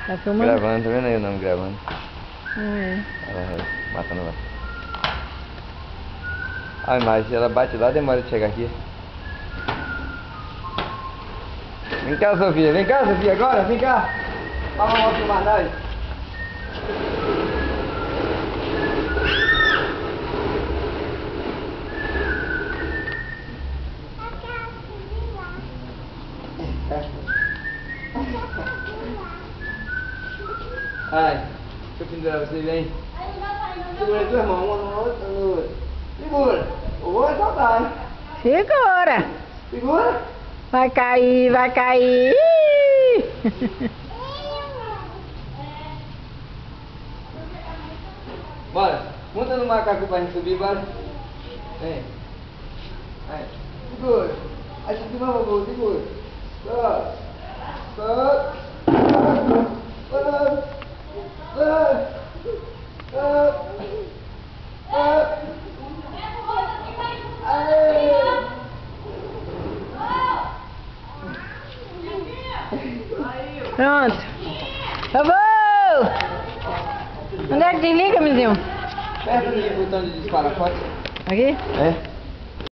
Tá filmando? Gravando, tá vendo aí o nome gravando? É. Ela matando lá. A imagem, ela bate lá, demora de chegar aqui. Vem cá, Sofia, agora, vem cá. Vamos filmar nós. Ai, deixa eu pendurar você, vem. Segura tua mão, uma no outro. Segura. O voo é saudade. Segura. Segura. Vai cair, vai cair. Bora, monta no macaco pra gente subir, bora. Vem. Vai. Segura. Aí você segura, vou, segura. Stop. Stop. Stop. Stop. Stop. Stop. Pronto. Acabou! Onde é que desliga, Mizinho? Aperta no botão de disparar, pode? Aqui? É.